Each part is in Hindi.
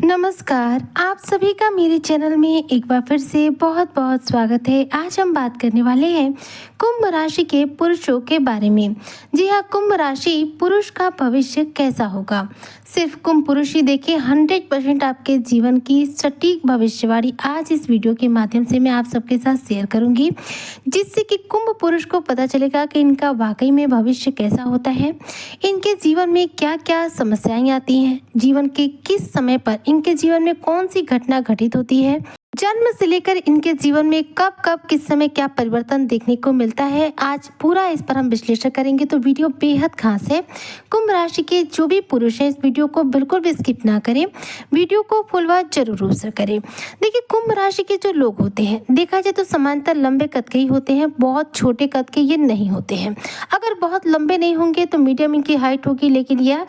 नमस्कार, आप सभी का मेरे चैनल में एक बार फिर से बहुत बहुत स्वागत है। आज हम बात करने वाले हैं कुंभ राशि के पुरुषों के बारे में। जी हाँ, कुंभ राशि पुरुष का भविष्य कैसा होगा। सिर्फ कुंभ पुरुष ही देखें, 100% आपके जीवन की सटीक भविष्यवाणी आज इस वीडियो के माध्यम से मैं आप सबके साथ शेयर करूंगी, जिससे कि कुंभ पुरुष को पता चलेगा कि इनका वाकई में भविष्य कैसा होता है, इनके जीवन में क्या क्या समस्याएं आती हैं, जीवन के किस समय पर इनके जीवन में कौन सी घटना घटित होती है, जन्म से लेकर इनके जीवन में कब कब किस समय क्या परिवर्तन देखने को मिलता है। आज पूरा इस पर हम विश्लेषण करेंगे, तो वीडियो बेहद खास है। कुंभ राशि के जो भी पुरुष हैं, इस वीडियो को बिल्कुल भी स्किप ना करें, वीडियो को फुल वॉच जरूर रूप से करें। देखिए, कुंभ राशि के जो लोग होते हैं, देखा जाए तो समान्तर लंबे कद के ही होते हैं, बहुत छोटे कद के ये नहीं होते हैं। अगर बहुत लंबे नहीं होंगे तो मीडियम इनकी हाइट होगी, लेकिन यह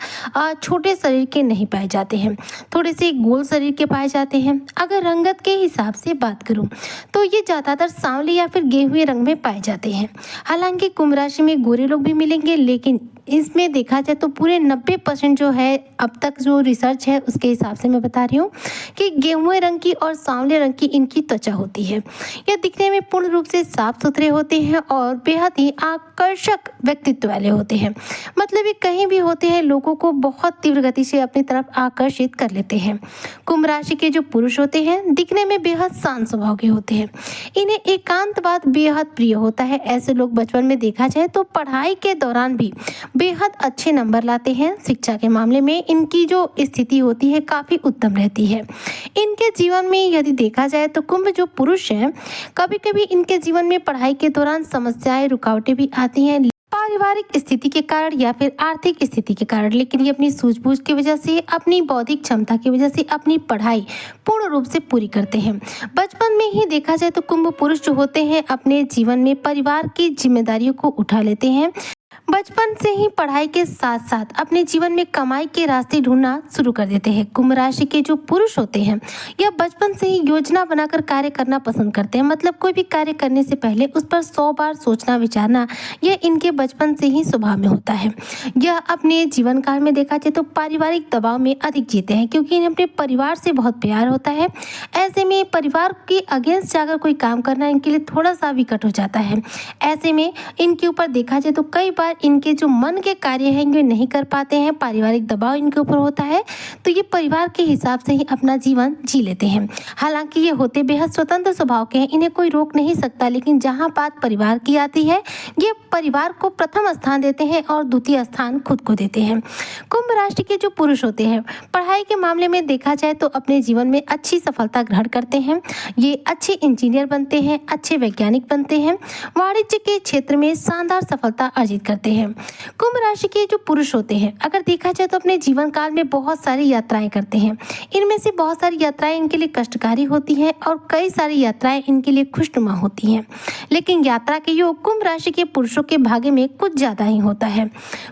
छोटे शरीर के नहीं पाए जाते हैं, थोड़े से गोल शरीर के पाए जाते हैं। अगर रंगत के हिसाब से बात करूं तो ये ज्यादातर सांवले या फिर गेहुए रंग में पाए जाते हैं। हालांकि कुंभ राशि में गोरे लोग भी मिलेंगे, लेकिन इसमें देखा जाए तो पूरे 90% जो है, अब तक जो रिसर्च है उसके हिसाब से मैं बता रही हूँ कि गेहुए रंग की और सांवले रंग की इनकी त्वचा होती है। यह दिखने में पूर्ण रूप से साफ सुथरे होते हैं और बेहद ही आकर्षक व्यक्तित्व वाले होते हैं। मतलब ये कहीं भी होते हैं, लोगों को बहुत तीव्र गति से अपनी तरफ आकर्षित कर लेते हैं। कुंभ राशि के जो पुरुष होते हैं, दिखने में बेहद शांत स्वभाव के होते हैं। इन्हें एकांतवाद बेहद प्रिय होता है। ऐसे लोग बचपन में देखा जाए तो पढ़ाई के दौरान भी बेहद अच्छे नंबर लाते हैं। शिक्षा के मामले में इनकी जो स्थिति होती है काफ़ी उत्तम रहती है। इनके जीवन में यदि देखा जाए तो कुंभ जो पुरुष हैं, कभी कभी इनके जीवन में पढ़ाई के दौरान समस्याएं, रुकावटें भी आती हैं, पारिवारिक स्थिति के कारण या फिर आर्थिक स्थिति के कारण, लेकिन ये अपनी सूझबूझ की वजह से, अपनी बौद्धिक क्षमता की वजह से अपनी पढ़ाई पूर्ण रूप से पूरी करते हैं। बचपन में ही देखा जाए तो कुंभ पुरुष जो होते हैं, अपने जीवन में परिवार की जिम्मेदारियों को उठा लेते हैं। बचपन से ही पढ़ाई के साथ साथ अपने जीवन में कमाई के रास्ते ढूंढना शुरू कर देते हैं। कुंभ राशि के जो पुरुष होते हैं, यह बचपन से ही योजना बनाकर कार्य करना पसंद करते हैं। मतलब कोई भी कार्य करने से पहले उस पर 100 बार सोचना विचारना, यह इनके बचपन से ही स्वभाव में होता है। यह अपने जीवन काल में देखा जाए तो पारिवारिक दबाव में अधिक जीते हैं, क्योंकि इन्हें अपने परिवार से बहुत प्यार होता है। ऐसे में परिवार के अगेंस्ट जाकर कोई काम करना इनके लिए थोड़ा सा विकट हो जाता है। ऐसे में इनके ऊपर देखा जाए तो कई बार इनके जो मन के कार्य हैं ये नहीं कर पाते हैं, पारिवारिक दबाव इनके ऊपर होता है, तो ये परिवार के हिसाब से ही अपना जीवन जी लेते हैं। हालांकि ये होते बेहद स्वतंत्र स्वभाव के हैं, इन्हें कोई रोक नहीं सकता, लेकिन जहां बात परिवार की आती है, ये परिवार को प्रथम स्थान देते हैं और द्वितीय स्थान खुद को देते हैं। कुंभ राशि के जो पुरुष होते हैं, पढ़ाई के मामले में देखा जाए तो अपने जीवन में अच्छी सफलता ग्रहण करते हैं। ये अच्छे इंजीनियर बनते हैं, अच्छे वैज्ञानिक बनते हैं, वाणिज्य के क्षेत्र में शानदार सफलता अर्जित करते हैं। कुंभ राशि के जो पुरुष होते हैं, अगर देखा जाए तो अपने जीवन काल में बहुत सारी यात्राएं करते हैं। इनमें से बहुत सारी यात्राएं इनके लिए कष्टकारी होती हैं और कई सारी यात्राएं इनके लिए खुशनुमा होती हैं, लेकिन यात्रा के योग कुंभ राशि के पुरुषों के भाग्य में कुछ ज्यादा ही होता है।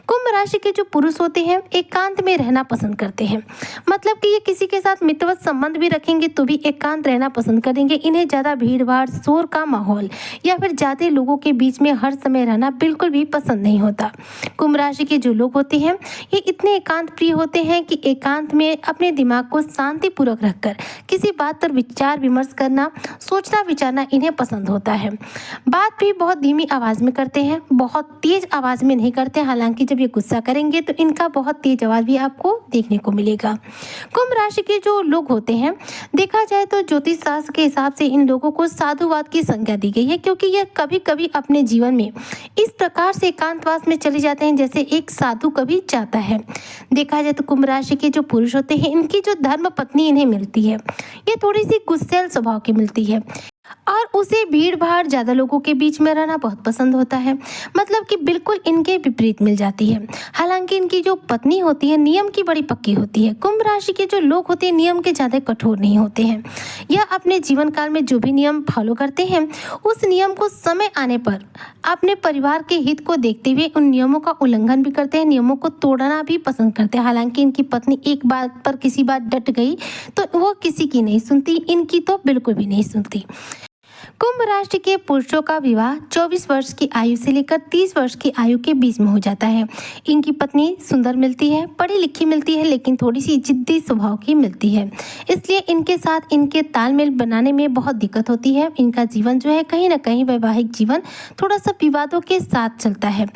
कुंभ राशि के जो पुरुष होते हैं, एकांत में रहना पसंद करते हैं। मतलब कि ये किसी के साथ मित्रवत संबंध भी रखेंगे तो भी एकांत रहना पसंद करेंगे। इन्हें ज्यादा भीड़ भाड़, शोर का माहौल या फिर ज्यादा लोगों के बीच में हर समय रहना बिल्कुल भी पसंद नहीं होता। कुंभ राशि के जो लोग होते हैं, ये इतने एकांत प्रिय होते हैं कि एकांत में अपने दिमाग को शांतिपूर्वक रखकर किसी बात पर विचार विमर्श करना, सोचना विचारना इन्हें पसंद होता है। बात भी बहुत धीमी आवाज में करते हैं, बहुत तेज आवाज में नहीं करते। हालांकि जब ये गुस्सा करेंगे तो इनका बहुत तेज आवाज भी आपको देखने को मिलेगा। कुंभ राशि के जो लोग होते हैं, देखा जाए तो ज्योतिष शास्त्र के हिसाब से इन लोगों को साधुवाद की संज्ञा दी गई है, क्योंकि यह कभी कभी अपने जीवन में इस प्रकार से एकांतवास में चले जाते हैं जैसे एक साधु कभी चाहता है। देखा जाए तो कुंभ राशि के जो पुरुष होते हैं, इनकी जो धर्म पत्नी इन्हें मिलती है, ये थोड़ी सी गुस्सैल स्वभाव की मिलती है और उसे भीड़ भाड़, ज्यादा लोगों के बीच में रहना बहुत पसंद होता है। मतलब कि बिल्कुल इनके विपरीत मिल जाती है। हालांकि इनकी जो पत्नी होती है, नियम की बड़ी पक्की होती है। कुंभ राशि के जो लोग होते हैं, नियम के ज्यादा कठोर नहीं होते हैं। यह अपने जीवन काल में जो भी नियम फॉलो करते हैं, उस नियम को समय आने पर अपने परिवार के हित को देखते हुए उन नियमों का उल्लंघन भी करते हैं, नियमों को तोड़ना भी पसंद करते हैं। हालांकि इनकी पत्नी एक बात पर किसी बात डट गई तो वो किसी की नहीं सुनती, इनकी तो बिल्कुल भी नहीं सुनती। कुंभ राशि के पुरुषों का विवाह 24 वर्ष की आयु से लेकर 30 वर्ष की आयु के बीच में हो जाता है। इनकी पत्नी सुंदर मिलती है, पढ़ी लिखी मिलती है, लेकिन थोड़ी सी जिद्दी स्वभाव की मिलती है। इसलिए इनके साथ इनके तालमेल बनाने में बहुत दिक्कत होती है। इनका जीवन जो है कहीं ना कहीं वैवाहिक जीवन थोड़ा सा विवादों के साथ चलता है।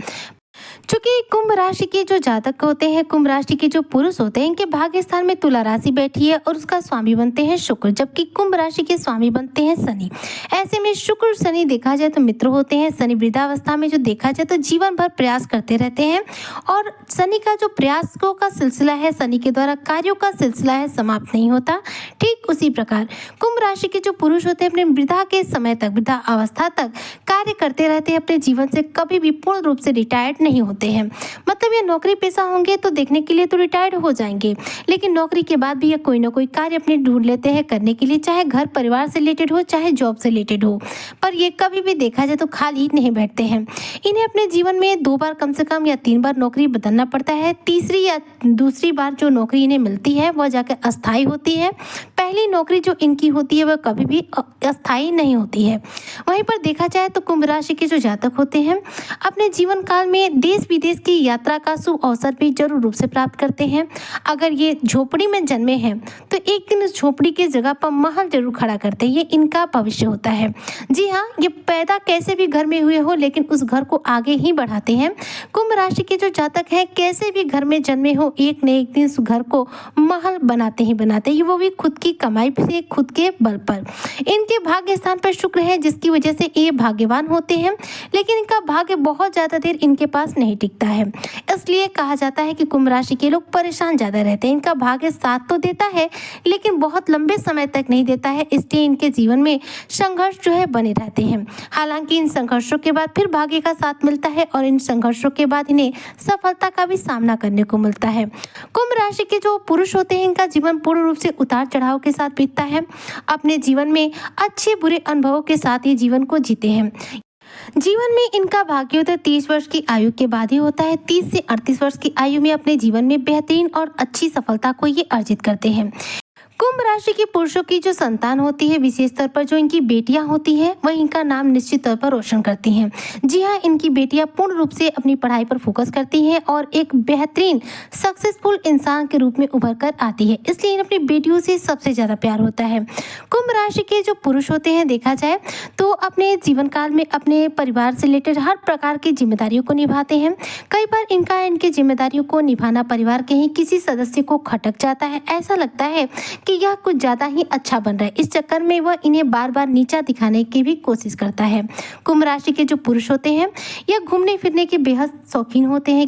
चूंकि कुंभ राशि के जो जातक होते हैं, कुंभ राशि के जो पुरुष होते हैं, इनके भाग्य स्थान में तुला राशि बैठी है और उसका स्वामी बनते हैं शुक्र, जबकि कुंभ राशि के स्वामी बनते हैं शनि। ऐसे में शुक्र शनि देखा जाए तो मित्र होते हैं। शनि वृद्धावस्था में जो देखा जाए तो जीवन भर प्रयास करते रहते हैं और शनि का जो प्रयासों का सिलसिला है, शनि के द्वारा कार्यों का सिलसिला है, समाप्त नहीं होता। ठीक उसी प्रकार कुंभ राशि के जो पुरुष होते हैं अपने वृद्धा के समय तक, वृद्धा अवस्था तक कार्य करते रहते हैं। अपने जीवन से कभी भी पूर्ण रूप से रिटायर्ड नहीं होते हैं। मतलब ये नौकरी पेशा होंगे तो देखने के लिए तो रिटायर्ड हो जाएंगे, लेकिन नौकरी के बाद भी ये कोई ना कोई कार्य अपने ढूंढ लेते हैं करने के लिए, चाहे घर परिवार से रिलेटेड हो, चाहे जॉब से रिलेटेड हो। पर ये कभी भी देखा जाए तो खाली नहीं बैठते हैं। इन्हें अपने जीवन में 2 बार कम से कम या 3 बार नौकरी बदलना पड़ता है। तीसरी या दूसरी बार जो नौकरी इन्हें मिलती है वह जाकर अस्थायी होती है। पहली नौकरी जो इनकी होती है वह कभी भी अस्थायी नहीं होती है। वहीं पर देखा जाए तो कुंभ राशि के जो जातक होते हैं अपने जीवन काल में देश विदेश की यात्रा का शुभ अवसर भी जरूर रूप से प्राप्त करते हैं। अगर ये झोपड़ी में जन्मे हैं तो एक दिन उस झोपड़ी की जगह पर महल जरूर खड़ा करते हैं। ये इनका भविष्य होता है। जी हाँ, ये पैदा कैसे भी घर में हुए हो लेकिन उस घर को आगे ही बढ़ाते हैं। कुंभ राशि के जो जातक हैं कैसे भी घर में जन्मे हो, एक न एक दिन उस घर को महल बनाते ही बनाते हैं, वो भी खुद की कमाई से, खुद के बल पर। इनके भाग्य स्थान पर शुक्र है जिसकी वजह से ये भाग्यवान होते हैं, लेकिन इनका भाग्य बहुत ज्यादा देर इनके पास नहीं टिकता है। इसलिए कहा जाता है कि कुंभ राशि के लोग परेशान ज्यादा रहते हैं। इनका भाग्य साथ तो देता है लेकिन बहुत लंबे समय तक नहीं देता है, इसलिए इनके जीवन में संघर्ष जो है बने रहते हैं। हालांकि इन संघर्षों के बाद फिर भाग्य का साथ मिलता है और इन संघर्षों के बाद इन्हें सफलता का भी सामना करने को मिलता है। कुंभ राशि के जो पुरुष होते हैं इनका जीवन पूर्ण रूप से उतार चढ़ाव के साथ बीतता है। अपने जीवन में अच्छे बुरे अनुभवों के साथ ये जीवन को जीते हैं। जीवन में इनका भाग्योदय 30 वर्ष की आयु के बाद ही होता है। 30 से 38 वर्ष की आयु में अपने जीवन में बेहतरीन और अच्छी सफलता को ये अर्जित करते हैं। कुंभ राशि के पुरुषों की जो संतान होती है, विशेष तौर पर जो इनकी बेटियां होती हैं, वह इनका नाम निश्चित तौर पर रोशन करती हैं। जी हाँ, इनकी बेटियां पूर्ण रूप से अपनी पढ़ाई पर फोकस करती हैं और एक बेहतरीन सक्सेसफुल इंसान के रूप में उभर कर आती है, इसलिए इन अपनी बेटियों से सबसे ज़्यादा प्यार होता है। कुंभ राशि के जो पुरुष होते हैं देखा जाए तो अपने जीवन काल में अपने परिवार से रिलेटेड हर प्रकार की जिम्मेदारियों को निभाते हैं। कई बार इनकी जिम्मेदारियों को निभाना परिवार के ही किसी सदस्य को खटक जाता है। ऐसा लगता है कि यह कुछ ज्यादा ही अच्छा बन रहा है, इस चक्कर में वह इन्हें बार बार नीचा दिखाने की भी कोशिश करता है। कुंभ राशि के जो पुरुष होते हैं यह घूमने फिरने के बेहद शौकीन होते हैं,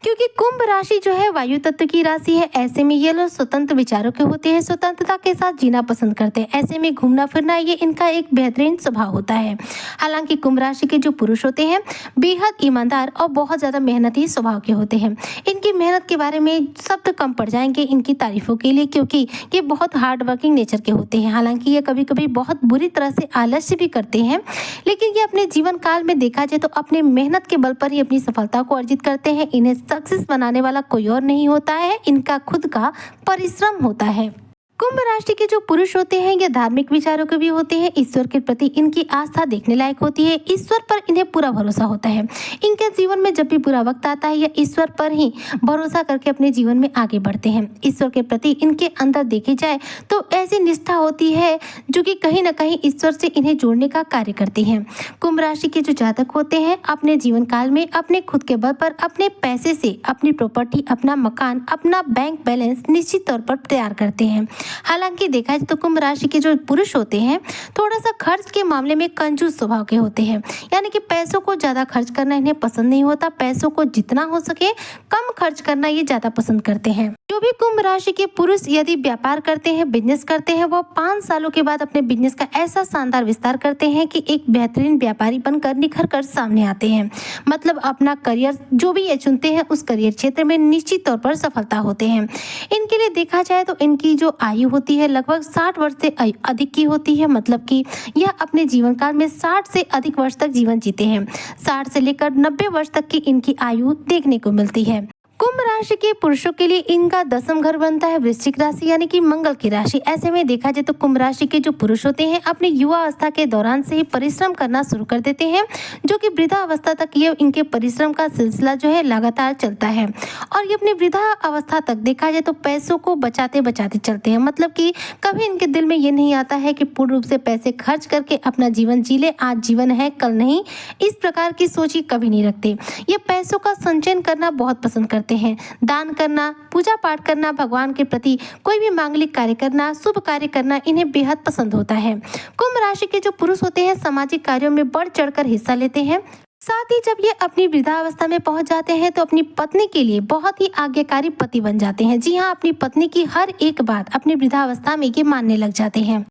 क्योंकि कुंभ राशि जो है वायु तत्व की राशि है। ऐसे में ये लोग स्वतंत्र विचारों के होते हैं, स्वतंत्रता के साथ जीना पसंद करते हैं। ऐसे में घूमना फिरना ये इनका एक बेहतरीन स्वभाव होता है। हालांकि कुंभ राशि के जो पुरुष होते हैं बेहद ईमानदार और बहुत ज़्यादा मेहनती स्वभाव के होते हैं। इनकी मेहनत के बारे में शब्द कम पड़ जाएंगे इनकी तारीफों के लिए, क्योंकि ये बहुत हार्ड वर्किंग नेचर के होते हैं। हालांकि ये कभी कभी बहुत बुरी तरह से आलस्य भी करते हैं, लेकिन ये अपने जीवन काल में देखा जाए तो अपने मेहनत के बल पर ही अपनी सफलता को अर्जित करते हैं। इन्हें सक्सेस बनाने वाला कोई और नहीं होता है, इनका खुद का परिश्रम होता है। कुंभ राशि के जो पुरुष होते हैं ये धार्मिक विचारों के भी होते हैं। ईश्वर के प्रति इनकी आस्था देखने लायक होती है। ईश्वर पर इन्हें पूरा भरोसा होता है। इनके जीवन में जब भी बुरा वक्त आता है या ईश्वर पर ही भरोसा करके अपने जीवन में आगे बढ़ते हैं। ईश्वर के प्रति इनके अंदर देखी जाए तो ऐसी निष्ठा होती है जो कि कहीं ना कहीं ईश्वर से इन्हें जोड़ने का कार्य करती है। कुंभ राशि के जो जातक होते हैं अपने जीवन काल में अपने खुद के बल पर अपने पैसे से अपनी प्रॉपर्टी, अपना मकान, अपना बैंक बैलेंस निश्चित तौर पर तैयार करते हैं। हालांकि देखा जाए तो कुंभ राशि के जो पुरुष होते हैं थोड़ा सा खर्च के मामले में कंजूस स्वभाव के होते हैं, यानी कि पैसों को ज्यादा खर्च करना इन्हें पसंद नहीं होता। पैसों को जितना हो सके कम खर्च करना ये ज्यादा पसंद करते हैं। जो भी कुंभ राशि के पुरुष यदि व्यापार करते हैं, बिजनेस करते हैं, वो 5 सालों के बाद अपने बिजनेस का ऐसा शानदार विस्तार करते हैं कि एक बेहतरीन व्यापारी बनकर निखर कर सामने आते हैं। मतलब अपना करियर जो भी ये चुनते हैं उस करियर क्षेत्र में निश्चित तौर पर सफलता होते हैं। इनके लिए देखा जाए तो इनकी जो आयु होती है लगभग 60 वर्ष से अधिक की होती है। मतलब कि यह अपने जीवन काल में 60 से अधिक वर्ष तक जीवन जीते हैं। 60 से लेकर 90 वर्ष तक की इनकी आयु देखने को मिलती है। कुंभ राशि के पुरुषों के लिए इनका दसम घर बनता है वृश्चिक राशि यानी कि मंगल की राशि। ऐसे में देखा जाए तो कुंभ राशि के जो पुरुष होते हैं अपनी युवा अवस्था के दौरान से ही परिश्रम करना शुरू कर देते हैं, जो कि वृद्धा अवस्था तक ये इनके परिश्रम का सिलसिला जो है लगातार चलता है। और ये अपनी वृद्धा अवस्था तक देखा जाए तो पैसों को बचाते बचाते चलते हैं, मतलब कि कभी इनके दिल में ये नहीं आता है कि पूर्ण रूप से पैसे खर्च करके अपना जीवन जी ले, आज जीवन है कल नहीं, इस प्रकार की सोच ही कभी नहीं रखते। ये पैसों का संचयन करना बहुत पसंद करते हैं, दान करना, पूजा पाठ करना, भगवान के प्रति कोई भी मांगलिक कार्य करना, शुभ कार्य करना इन्हें बेहद पसंद होता है। कुंभ राशि के जो पुरुष होते हैं सामाजिक कार्यों में बढ़ चढ़कर हिस्सा लेते हैं। साथ ही जब ये अपनी वृद्धावस्था में पहुंच जाते हैं तो अपनी पत्नी के लिए बहुत ही आज्ञाकारी पति बन जाते हैं। जी हाँ, अपनी पत्नी की हर एक बात अपनी वृद्धावस्था में ये मानने लग जाते हैं।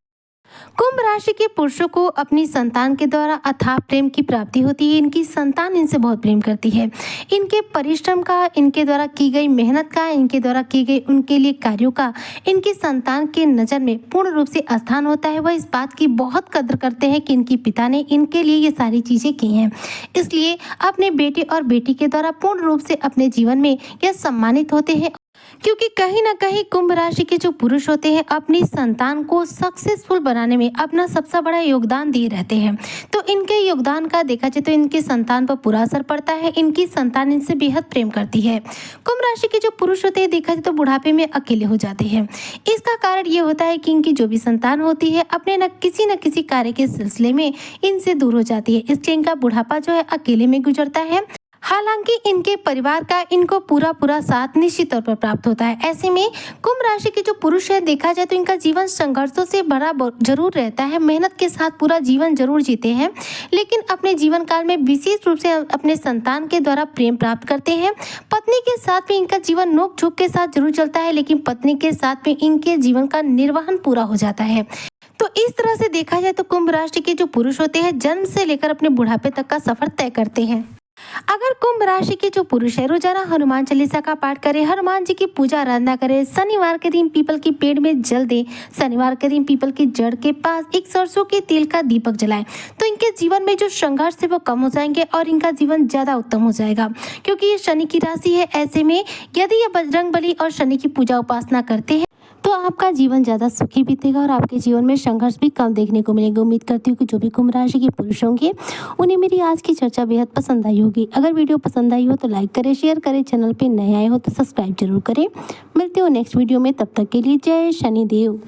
कुंभ राशि के पुरुषों को अपनी संतान के द्वारा अथाह प्रेम की प्राप्ति होती है। इनकी संतान इनसे बहुत प्रेम करती है। इनके परिश्रम का, इनके द्वारा की गई मेहनत का, इनके द्वारा की गई उनके लिए कार्यों का इनकी संतान के नज़र में पूर्ण रूप से स्थान होता है। वह इस बात की बहुत कदर करते हैं कि इनकी पिता ने इनके लिए ये सारी चीज़ें की हैं, इसलिए अपने बेटे और बेटी के द्वारा पूर्ण रूप से अपने जीवन में यह सम्मानित होते हैं, क्योंकि कहीं ना कहीं कुंभ राशि के जो पुरुष होते हैं अपनी संतान को सक्सेसफुल बनाने में अपना सबसे बड़ा योगदान दिए रहते हैं। तो इनके योगदान का देखा जाए तो इनकी संतान पर पूरा असर पड़ता है। इनकी संतान इनसे बेहद प्रेम करती है। कुंभ राशि के जो पुरुष होते हैं देखा जाए तो बुढ़ापे में अकेले हो जाते हैं। इसका कारण ये होता है कि इनकी जो भी संतान होती है अपने न किसी कार्य के सिलसिले में इनसे दूर हो जाती है, इसलिए इनका बुढ़ापा जो है अकेले में गुजरता है। हालांकि इनके परिवार का इनको पूरा साथ निश्चित तौर पर प्राप्त होता है। ऐसे में कुंभ राशि के जो पुरुष है देखा जाए तो इनका जीवन संघर्षों से भरा जरूर रहता है, मेहनत के साथ पूरा जीवन जरूर जीते हैं, लेकिन अपने जीवन काल में विशेष रूप से अपने संतान के द्वारा प्रेम प्राप्त करते हैं। पत्नी के साथ में इनका जीवन नोक झोंक के साथ जरूर चलता है, लेकिन पत्नी के साथ में इनके जीवन का निर्वहन पूरा हो जाता है। तो इस तरह से देखा जाए तो कुंभ राशि के जो पुरुष होते हैं जन्म से लेकर अपने बुढ़ापे तक का सफर तय करते हैं। अगर कुंभ राशि के जो पुरुष है रोजाना हनुमान चालीसा का पाठ करें, हनुमान जी की पूजा आराधना करें, शनिवार के दिन पीपल की पेड़ में जल दें, शनिवार के दिन पीपल की जड़ के पास एक सरसों के तेल का दीपक जलाएं, तो इनके जीवन में जो संघर्ष है वो कम हो जाएंगे और इनका जीवन ज्यादा उत्तम हो जाएगा, क्योंकि ये शनि की राशि है। ऐसे में यदि ये बजरंग बली और शनि की पूजा उपासना करते हैं तो आपका जीवन ज़्यादा सुखी बीतेगा और आपके जीवन में संघर्ष भी कम देखने को मिलेगा। उम्मीद करती हूँ कि जो भी कुंभ राशि के पुरुष होंगे उन्हें मेरी आज की चर्चा बेहद पसंद आई होगी। अगर वीडियो पसंद आई हो तो लाइक करें, शेयर करें, चैनल पे नए आए हो तो सब्सक्राइब जरूर करें। मिलते हो नेक्स्ट वीडियो में, तब तक के लिए जय शनिदेव।